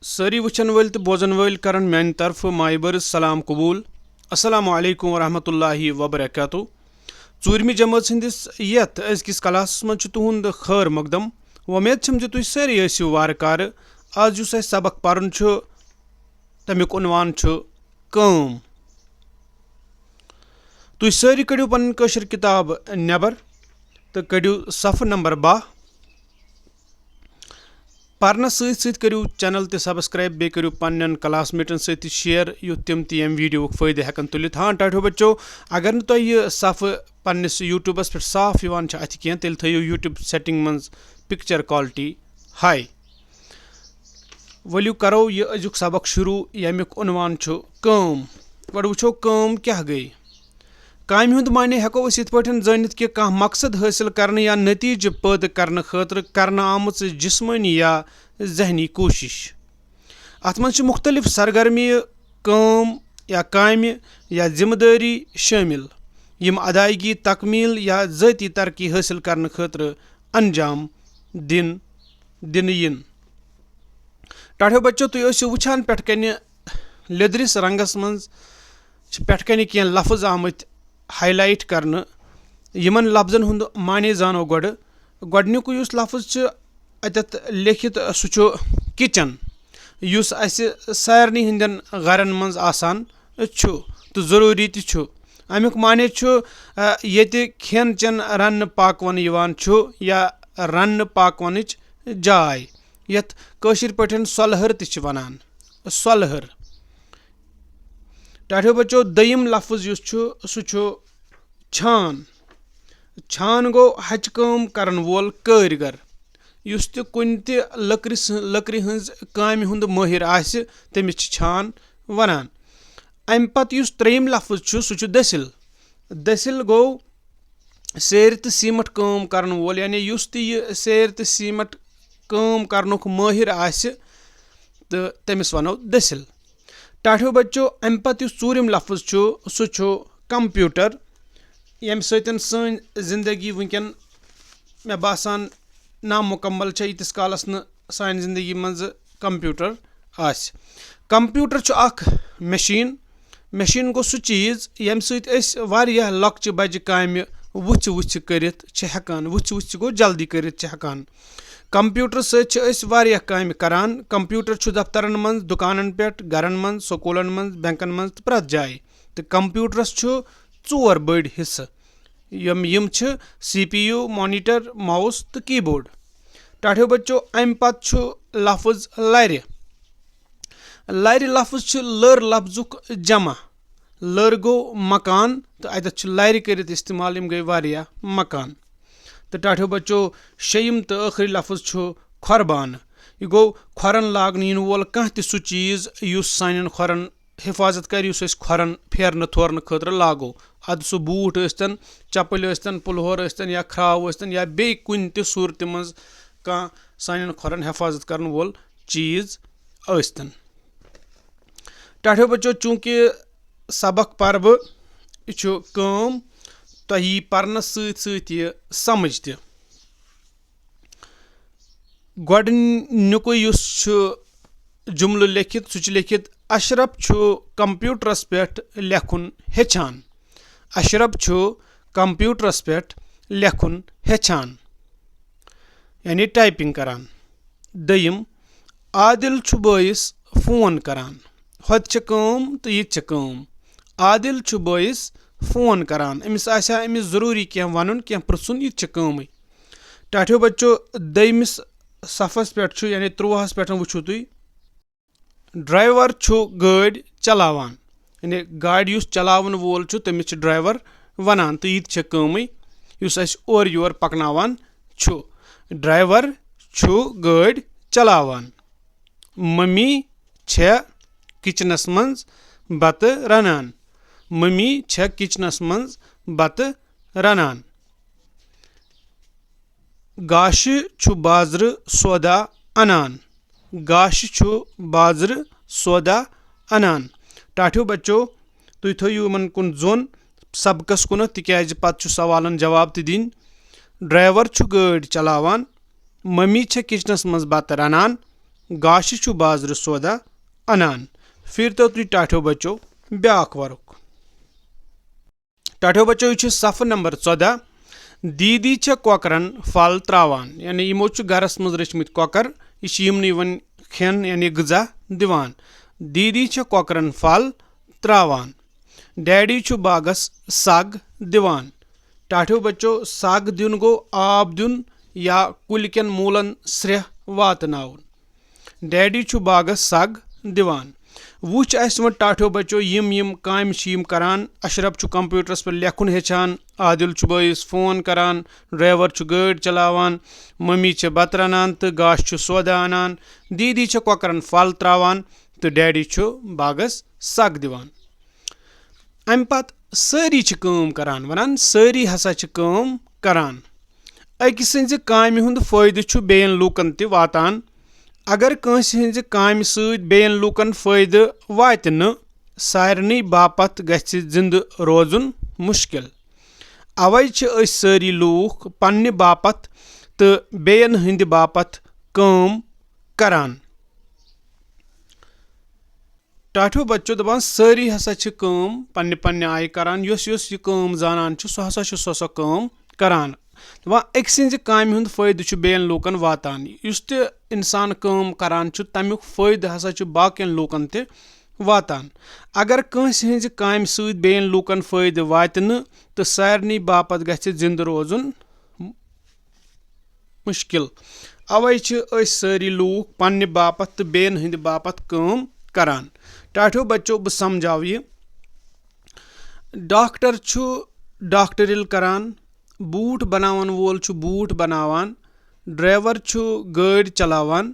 सारी वचन वल तो बोजन वल करन मान तरफ मायबर सलाम कबूल। अस्सलामु अलैकुम वरहमतुल्लाहि वबरकातुहू। ूरमी जमात सदिस यथ अजकिस क्लास मज तुहद खैर मकदम। उम्मीद छम जे तुम सारी आसियो वारकार। आज जुस अस सबक परन तमिक उनवान कम। तुम सारी कड़ियो पन कशर किताब नबर तो कड़ियो सफ़ नंबर 12। परनस सत करियो चैनल ते सब्सक्राइब बे करियो पन्न क्लासमेटन सत शेयर युथ तिम ते यम वीडियो फ़ायदे हेकन तुलित। हाँ टाठो बच्चो, अगर न यह सफ़ पन्निस यूट्यूबस पे साफ यवान अथ कह तेल थो यूट्यूब सेटिंग मज पिक्चर क्वालिटी हाई। वलियो करो यह अजुक सबक शुरू यमिक उनवान कम। गो वो कम क्या गई। कामि हुंद माने हेको अस इत पठन जानित कि कह मकसद हासिल करने या नतीज पैदा करने खतर करने आमच जिस्मानी या जहनी कोशिश। अत मज मुख्तलिफ सरगर्मी काम या कामि या जिम्मेदारी शामिल यम अदायगी तकमील या ज़ाती तरक्की हासिल करने खतर अंजाम दिन yin। टाठो बच्चो तुम वुछान पेट कन लेदरिस रंगस मज पेट कन कह लफ्ज आमत हाईलाइट करने। यमन लफ्जन हुंद माने जानो गोडनिक युस लफ्ज अतत लिखित सह किचन युस अस सारनी हंदन घरन मज आसान तो जरूरी तु। अमुक माने ये खेन चेन रन पाकवन यवान या रन पाकवनच जाय यथ कशिर पठन सलहर ति वनान सलहर। टाठो बच्चो दयिम लफ्ज युस सह छान। छान गो हच काम करन वोल कारीगर युस ते कुन ते लकड़ी हंज कामि हुंद माहिर आसि तमिस छान वनान। अमि पत युस त्रेयिम लफ्ज सह दसिल। दसिल गो सेर तो सीमट काम करन वोल, यानी युस ते यह सेर तो सीमट काम करनुक माहिर आसि तो तमिस वनो दसिल। टाठो बच्चो अमि पत युस चूरिम लफ्ज सह कंप्यूटर यम सतन सन जिंदगी वनकन मे बासान नामुकम्मल यीतिस कालस न सान जिंदगी मज कंप्यूटर आस। कंप्यूटर अख मशीन गो सह चीज यम सत वारियाह लक्चि बज्जि कामि वुछ करित हेकान। वुछ गो जल्दी करित हेकान। कंप्यूटर सत वारियाह कामि करान। कंप्यूटर दफ्तरन मज, दुकानन पे, घरन मज, स्कूलन मज, बैंकन मज तो प्रत जाय। तो कंप्यूटरस 4 बड़ हिस्से यम CPU, मॉनिटर, माउस तो कीबोर्ड। टाठो बच्चो अमि पत लफ्ज लर। लर लफ्ज लर लफ्जुक जमा। लर गो मकान तो अत लर कर इस्तेमाल यम गई वारियाह मकान। तो टाठो बच्चो शेयम तो आखिरी लफ्ज खुरबान। यह गो खुरन लागन इन वोल कह सह चीज युस सान खुरन हिफाजत कर, युस खुरन फेरन थोरन खतर लागो। अद सह बूट स्तन, चपल स्तन, पुलहोर स्तन या खराव स्तन या बे कुन ते सूरत मज कह सान खुरन हिफाजत करन वोल चीज स्तन। टाठो बच्चो चूंकि सबक पर यह काम तह परनस सत समझ त। गोडनिक युस जुमल लिखित सह लिखित अशरफ कंप्यूटरस पे लेखुन हेचान। अशरफ कंप्यूटरस पे लेखुन हेचान यानी टाइपिंग करान। दयिम आदिल बयस फोन करान। होत काम तो ये काम। आदिल बयस फोन करान। अमिस आसा अमिस जरूरी कह वन कह पृथुन यह काम। टाठो बच्चो दयमिस सफस पे यानी 13 पे वो तुम ड्राइवर गाड़ी चलावान, यानी गाड़ी युस चलावन वोल तमिस ड्राइवर वनान। तो यह काम युस अस और योर पकनावान ड्राइवर गाड़ी चलावान। मम्मी किचनस मज बत रनान। मम्मी किचनस मज बत रनान। गाश बाजर सौदा अनान। गाश बाजर सौदा अनान। टाठो बच्चो तुम थो यमन कुन जोन सबकस कुन तिक्याज पत सवालन जवाब त दिन। ड्राइवर गाड़ी चलावान। मम्मी किचनस मज बत रनान। गाश छु बाजर सौदा अनान। फिर तो तुम टाठो बच्चो ब्याक वर्क। टाठो बच्चो यह सफ नंबर 14। दीदी छ कॉकरन फल त्रावान, यानी यमो छु गरस मज रचमित कॉकर, यमन वन खेन यानी गजा दिवान। दीदी छ कॉकरन फल त्रावान। डैडी छु बागस सग दिवान। टाठो बच्चो सग दिन गो आब दिन या कुलकन मूलन स्रेह वातनाउन। डैडी छु बागस सग दिवान। वुच अस वो टाठो बच्चो यम काम करान। अशरफ छु कंप्यूटरस पर लेखुन हेचान, आदिल छु बइस फोन करान, ड्राइवर छु गाड़ी चलावान, मम्मी छ बत रनान तो गाश छु सौदा अनान, दीदी छ कॉकरन फल त्रावान तो डैडी छु बागस सग दिवान। अम पत सारी छ काम करान, वनान सारी हसा छ काम करान। अकिस सन्ज कामि हुंद फायदे छु बेयन लूकन ते वातान। अगर कंस हंज काम सद बेयन लूकन फायदे वात न, सारनी बापत गछ जिंद रोजुन मुश्किल। अवै छ अस सारी लूख पन्ने बापत तो बेयन हंद बापत काम करान। टाठो बच्चो दपान सारी हसा छ काम पन्ने पन्ने आय करान। योस योस यह काम जानान छ सो हसा छ सो काम करान। दपान अक सन्ज कामि हुंद फायदे छु बेयन लूकन वातान। युस ते इंसान काम करान छु तमिक फायदे हसा छु बाकियन लूकन ते वातान। अगर कंस हंज काम सद बेयन लूकन फायदे वात न तो सारनी बापत गछ जिंद रोजुन मुश्किल। अवै छ अस सारी लूख पन्ने बापत तो बेयन हंद बापत काम करान। टाठो बच्चो बह समझाव यह, डॉक्टर छु डॉक्टरिल करान, बूट बनावन वोल छु बूट बनावान, ड्राइवर छु गाड़ी चलावान।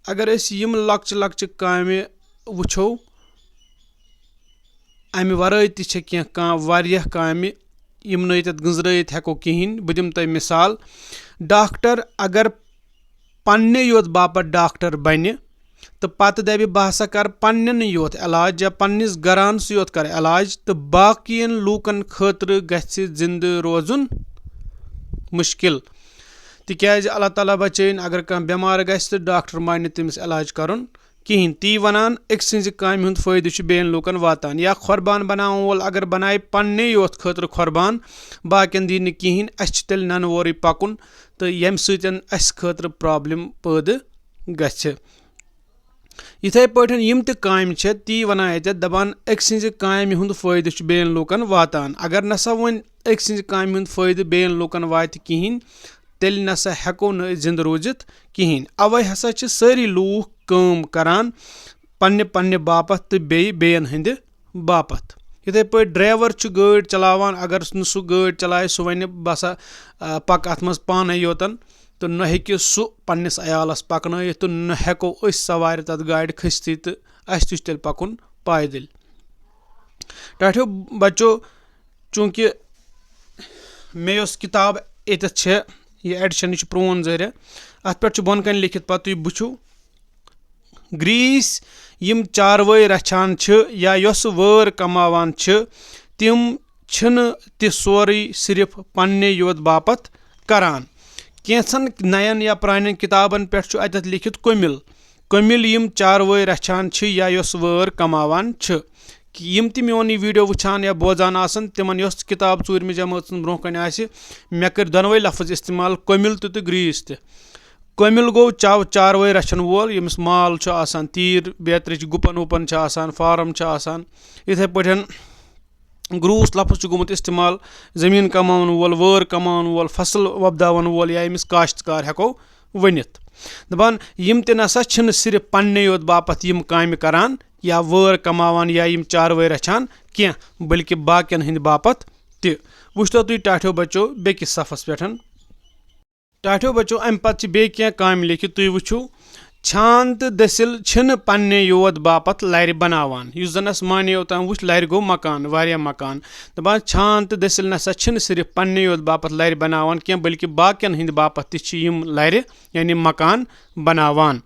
अगर अस यम लक्च लक्च कामे वुछो, अमि वराय ति छ कह वारियाह कामे यम न तत गंजरयित हेको किहिन। बह दिम तय मिसाल, डॉक्टर अगर पन्ने योत बापत डॉक्टर बने तो पत दबि बह हसा कर पन्नन योत इलाज या पन्निस गरानस योत कर इलाज, तो बाकियन लूकन खतर गछ जिंद रोजुन मुश्किल। तिक्याज अल्लाह ताला बचैन, अगर कह बेमार गछ तो डॉक्टर माने तमिस इलाज करन किहिन। ती वनान अक सन्ज कामि हुंद फायदे छु बेयन लूकन वातान। या खुरबान बनावन वोल अगर बनाए पन्ने योत खतर खुरबान, बाकियन दी न किहिन, अस तेल नन वोरय पकुन तो यम सतन अस खतर प्रॉब्लम पैदा गछ। इथे पठन यम ते काम छ ती वना ये दपान अक सन्ज कामि हुंद फायदे छु बेयन लूकन वातान। अगर नसा वन अक सन्ज कामि हुंद फायदे बेयन लूकन वात किहिन, तेल नसा हेको न जिंद रोजित किहिन। अवै हसा छ सारी लूख काम करान पन्ने पन्ने बापत तो बेयन हंद बापत। इथे पे ड्राइवर छु गाड़ी चलावान, अगर सु गाड़ी चलाए सु वन बसा पक अत मज पाने योतन तो न हेकि सु पन्निस अयालस पकनयित तो न हेको अस सवार तत गाड़ी खसती तो अस तुछ तेल पकुन पैदल। टाठो बच्चो चूंकि मे योस किताब एतत छ यह एडिशन यह प्रोन जरिया, अत पे बोन कन लिखित पत तुम बुझो, ग्रीस यम चारवय रछान छ या योस वër कमावान छ तिम छन ते सोरी सिर्फ पन्ने योत बापत करान। कैंसन नयन या प्रान किताबन पे अतत लिखित कमिल यम चारवय रछान छ या योस वër कमावान छ। यम ति मोन यह वीडियो वुछान या बोजान आसन तिमन योस किताब ूरमि जमात ब्रोह कन आसि, मे कर दोनवै लफ्ज इस्तेमाल कमिल तो ग्रीस ते। कमिल गो चारवय रचन वोल यमिस माल छ आसान, तीर बेत्र गुपन वुपन छ आसान, फार्म छ आसान। इथे पठन ग्रूस लफ्ज छ गुमुत इस्तेमाल जमीन कमावन वोल, वër कमावन वोल, फसल वबदावन वोल या यमिस काश्तकार हेको वनित। दपान यम ते नसा छन सिर्फ पन्ने योत बापत यम कामि करान या वër कमावान या यम चारवय रछान क्या, बल्कि बाकियन हंद बापत ते। वुछतो तुम टाठो बच्चो बेकिस सफस पेठन। टाठो बच्चो अम पत बे क्या काम लिखित तुम वुछो, छान तो दसिल छन पन्ने योत बापत लर बनावान। युस जनस माने ओतान वुछ लर गो मकान, वारिया मकान। दपान छान तो दसिल नसा छन सिर्फ पन्ने योत बापत लर बनावान क्या, बल्कि बाकियन हंद बापत ते यम लर यानी मकान बनावान।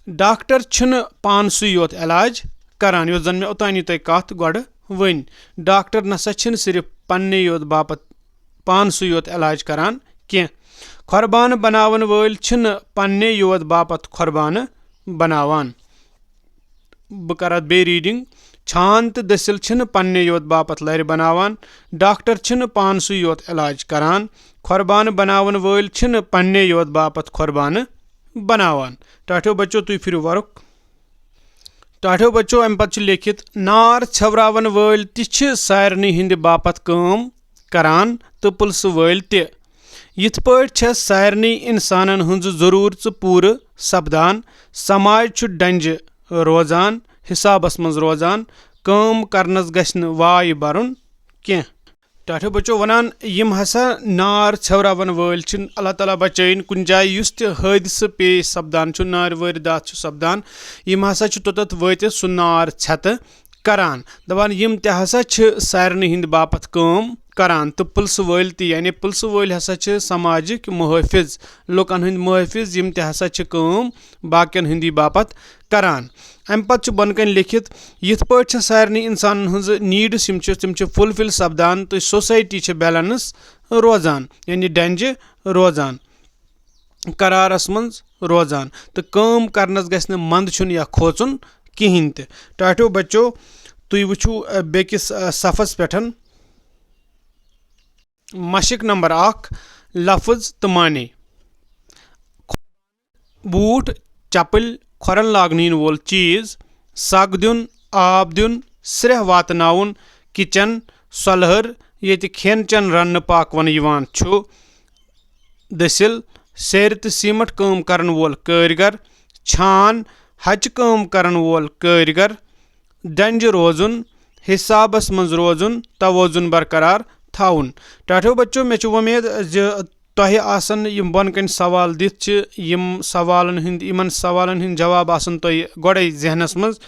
डॉक्टर छन पानसु योत इलाज करान, युस जन मे ओतानी तय कथ गोड वन। डॉक्टर नसा छन सिर्फ पन्ने योत बापत पानसु योत इलाज करान क्या। खुरबान बनावन वल छन पन्ने योत बापत खुरबान बनावान। बह कर अथ बे रीडिंग। छान तो दसिल छिन पन्ने योत बापत लर बनावान। डॉक्टर छिन पानसु योत इलाज करान। खुरबान बनावन वोल छिन पन्ने योत बापत खुरबान बनावान। टाठो बच्चो तुम फिर वरुक। टाठो बच्चो अम पत लिखित नार छवरावन वोल तिछ सारनी हिंद बापत काम करान तो पुलस वोल ते। यिथ पॉइंट छ सारनी इंसानन हुंज जरूरत पूरे सपदान। समाज छु डंज रोजान हिसाबस मज रोजान। काम करनस गछ न वाय बरुन कें। टाठो बच्चो वनान यम हसा नार छवरावन वोल छिन अल्लाह ताला बचैन कुन जाय युस ते हादसा पेश सपदान छु नार वारदात छु सपदान यम हसा छु तोतत वतित सु नार छत करान। दपान यम ते हसा छ सारनी हिंद बापत काम करान तो पुलिस वोल ते यानी पुलिस वोल हसा छ समाजिक मुहफिज लुकन हिंद मुहफिज यम ते हसा छ काम बाकियन हिंदी बापत करान। अम पत बन कन लिखित यिथ पॉइंट छ सारनी इंसान हंज नीड्स यम तिम फुलफिल सपदान तो सोसाइटी छ बैलेंस रोजान यानी डंज रोजान करारस मज रोजान तो काम करनस गछ न मंद छुन या खोचुन किहिन ते। टाठो बच्चो तुई वुचु बेकिस सफस पेठन मशिक नंबर 1 लफ्ज तो माने। बूट चपल खुरन लागन वोल चीज सग दिन आब दिन स्रेह वातनाउन किचन सलहर ये खेन चन रन पाकवन यवान छु दसिल सेर तो सीमट काम करन वोल कारीगर छान हच काम करन वोल कारीगर डंज रोजुन हिसाबस मज रोजुन तवजुन बरकरार थाउन। टाठो बच्चो मे उम्मीद तोह आसन यम बन कन सवाल दित यम सवालन हिंद इमन सवालन हिंद जवाब आसन तोह गोड़े जहनस मज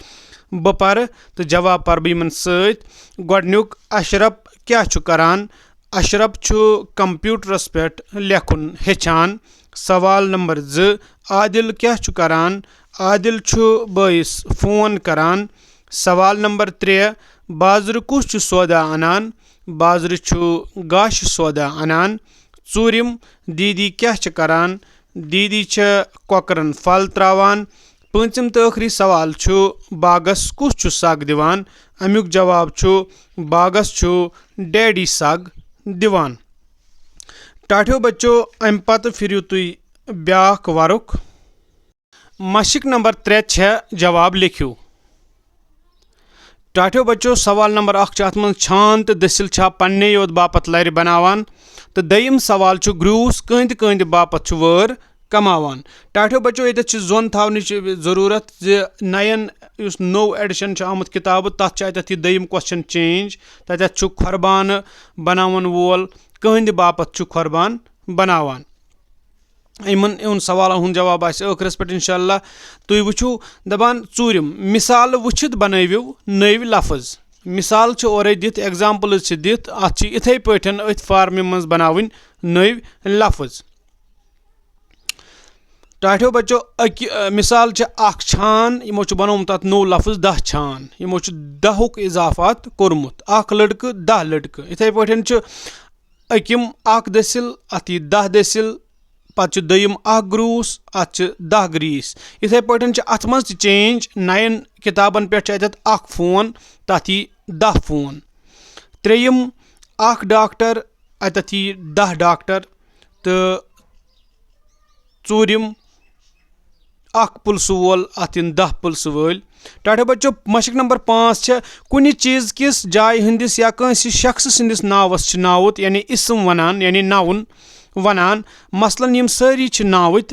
बह पर तो जवाब पर बह सत। गोडनुक अशरफ क्या छु करान। अशरफ छु कंप्यूटरस पे लेखुन हेचान। सवाल नंबर 2 आदिल क्या छु करान। आदिल छु बइस फोन करान। सवाल नंबर 3 बाजर कुस छु सौदा अनान। बाजर छु गाश सौदा अनान। चूरिम दीदी क्या छ करान। दीदी छ कोकरन फल त्रावान। पंचम तो आखिरी सवाल छु बागस कुस छु सग दिवान। अमुक जवाब छु बागस छु डैडी सग दिवान। टाठो बच्चो अम पत फिर तुई ब्याख वरुक। मशिक नंबर 3 छ जवाब लिखियो। टाठो बच्चो सवाल नंबर 1 अत मन छान तो दसिल छा पन्ने योत बापत लर बनावान तो दयम सवाल छु ग्रूस कंद कंद बापत छु वोर कमावान। टाठो बच्चो ये जोन थावनिच जरूरत नयन उस नो एडिशन आमुत किताब तथ दयम क्वेश्चन चेंज तथ छु खुरबान बनावन वोल कंद बापत छु खुरबान बनावान। इन सवाल हुंद जवाब आखिरस पे इंशाअल्लाह तुम वुचु दपान चूरिम मिसाल वुचित बनवियो नव लफ्ज। मिसाल और दित एग्जाम्पल दित अत इथे पठन अथ फार्मे मज बनावन नव लफ्ज। टाठो बच्चो मिसाल अख छान यमो बनोमुत अत नो लफ्ज 10 छान यमो 10 इजाफात कोरमुत 1 लड़क 10 लड़क इथे पठन अकिम 1 दसिल अत 10 दसिल पत दयम 1 ग्रूस अत 10 ग्रीस। इथे पठन अत मज चेंज नयन किताबन पे 1 फोन तथ 10 फोन। त्रेयम 1 डॉक्टर अत 10 डॉक्टर तो चूरिम 1 पुलिस वोल अत 10 पुलिस वोल। टाठो बच्चो मशिक नंबर 5 कुन चीज किस जाय हंदिस या कंस शख्स सिंदिस नावस नावत यानी इसम वनान यानी नाउन वनान। मसलन यम सारी नावत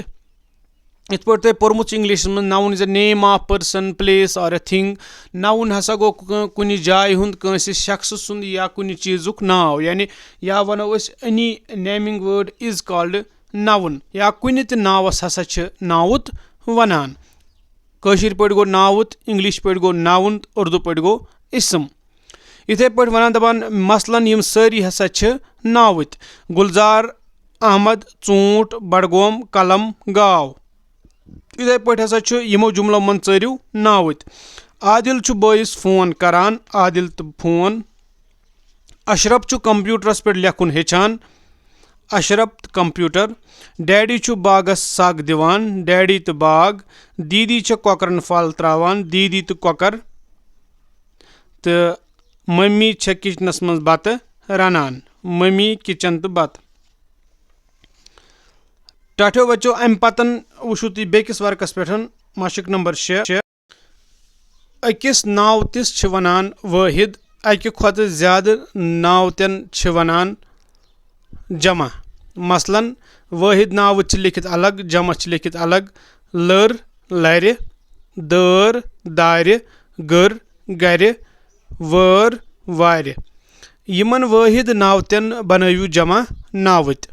इत पे तुम पोर्मुत इंग्लिश में noun is a name of person place और अ थिंग। नाउन हसा गो कुन जाय हुंद कंस शख्स सुंद या कुन चीजुक नाव यानी या वनो any naming word is called noun या कुन त नावस हसा नावत वनान। कशीर पे गो नावत इंग्लिश पे गो नाउन उर्दू पे गो इसम। इथे पे वनान दपान मसलन यम सारी हसा नावत गुलजार अहमद चूंट बडगोम कलम गाव। इथे पे हसा यमो जुमलो मन चरिव नावत। आदिल छु बइस फोन करान आदिल तो फोन। अशरफ छु कंप्यूटरस पे लेखुन हेचान अशरफ तो कंप्यूटर। डैडी छु बागस सग दिवान, डैडी तो बाग। दीदी च कॉकरन फल त्रावान, दीदी तो कॉकर। तो मम्मी छ किचनस मज बत रनान, मम्मी किचन तो बत। टाठो बच्चो अम पतन वुचु तुम बेकिस वर्कस पे मशक नंबर 6। अकिस नावतिस छ वनान वाहिद, अकि खोत ज्यादा नावतन छ वनान जमा। मसलन वाहिद नाव छ लिखित अलग, जमा छ लिखित अलग। लर लर, दर दार, गर गर, वर वार। यमन वाहिद नावतन बनयु जमा नावत।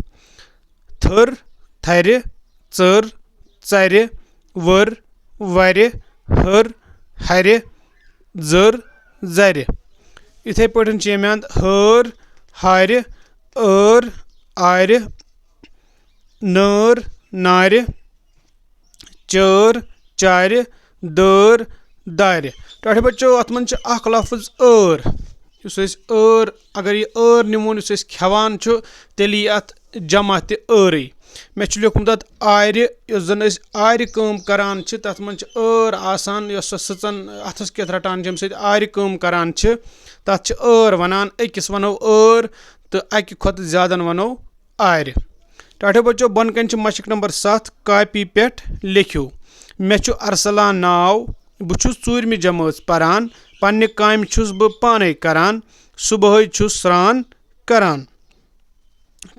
थर थर, चर चर, वर वर, हर हर, जर जर। इथे पठन चेम्यांद हर हार, एर आर, नर नार, चर चार, दर दार। टाठे बच्चो अत मन अख लफ्ज एर, एर अगर यह एर निमोन खेवान तेल अत जमा ते एर। मे लिखुमत अत आर, जन आर कम करान तथ मन एर आसान, सचन अथस केत रटान जम आर कम करान तथ एर वनान। अकिस वनो एर तो अकि खोत ज्यादा वनो आर। टाठे बच्चो बन कन मशक नंबर 7 कॉपी पे लिखियो। मे अरसलान नाव, बहु 4वीं जमात परान, पन्ने काम छुस बह पाने करान, सुबह छुस स्रान करान।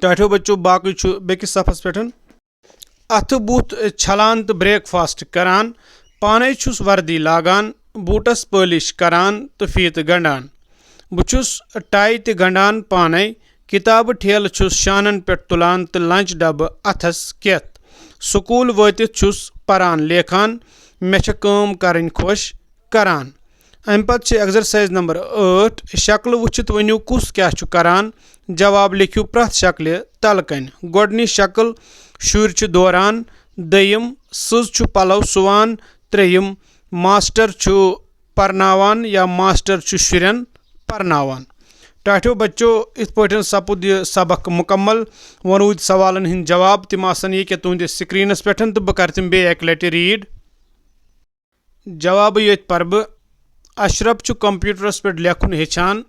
टाठो बच्चो बाकी बेकिस सफस पे अथ बुथ छलान तो ब्रेकफास्ट करान, पाने छुस वर्दी लागान, बूटस पॉलिश करान तो फीत गंडान। बहुस टाई ते गंडान पाने, किताब ठेल छुस शानन पे तुलान तो लंच डब अथस केत। स्कूल वातित छुस परान लेखान, मे काम करन खुश करान। अम पत एक्सरसाइज नंबर 8 शक्ल वुचित वनियो कुस क्या करान। जवाब लिखियो प्रथ शक्ल तलकन। गोडनी शक्ल शुर दौरान, दयम सज पलव सुवान, त्रेयम मास्टर परनावान या मास्टर शुरन परनावान। टाठो बच्चो इत पे सपुद यह सबक मुकम्मल। वनो सवालन हिंद जवाब तिम आसन ये कि तुंद स्क्रीनस पे तो बह कर तिम बे एक लटि रीड। जवाब ये पर बह अशरफ कंप्यूटरस पे लेखुन हेचान,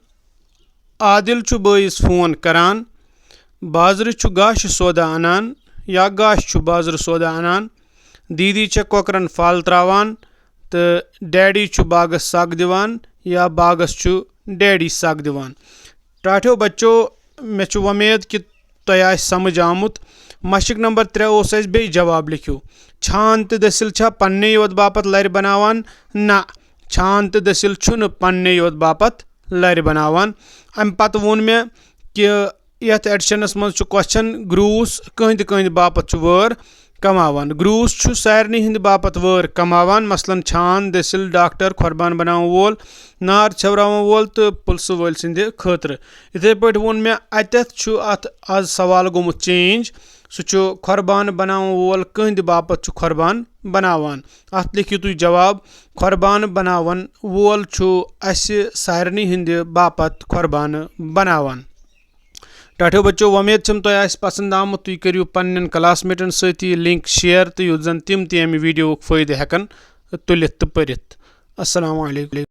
आदिल बईस फोन करान, बाजर गाश सौदा अनान या गाश बाजर सौदा अनान, दीदी कॉकरन फल त्रावान, तो डैडी बागस सग दिवान या बागस डैडी सग दिवान। टाठो बच्चो मे उम्मीद कि तुह समझ आमुत। मशक नंबर 3 बे जवाब लिखियो। छान तो दसिल पन्ने योत बापत लर बनावान, ना छान तो दसिल छुन पन्ने योत बापत लर बनावान। अम पत वोन मे कि यथ एडिशनस मज क्वेश्चन ग्रूस कहद कहद बापत वर कमावान। ग्रूस सारनी हिंद बापत वर कमावान, मसलन छान दसिल डॉक्टर खुरबान बनावन वोल, नार छवरावन वोल तो पुलिस वोल सिंध खतर। इथे पे वोन मे अतथ अत आज सवाल गोमुत चेंज, सह खुरबान बनावन वोल कहद बापत खुरबान बनावान। अत लिखियो तुम जवाब खुरबान बनावन वोल सारनी हिंद बापत खुरबान बनावान। टाठो बच्चो उम्मीद तुह पसंद आमुत। तुम करियो पन्न क्लासमेटन सती लिंक शेयर तो युत जन तिम अमि वीडियो फ़ायदे हेकन तुलित तो परित। अस्सलामु अलैकुम।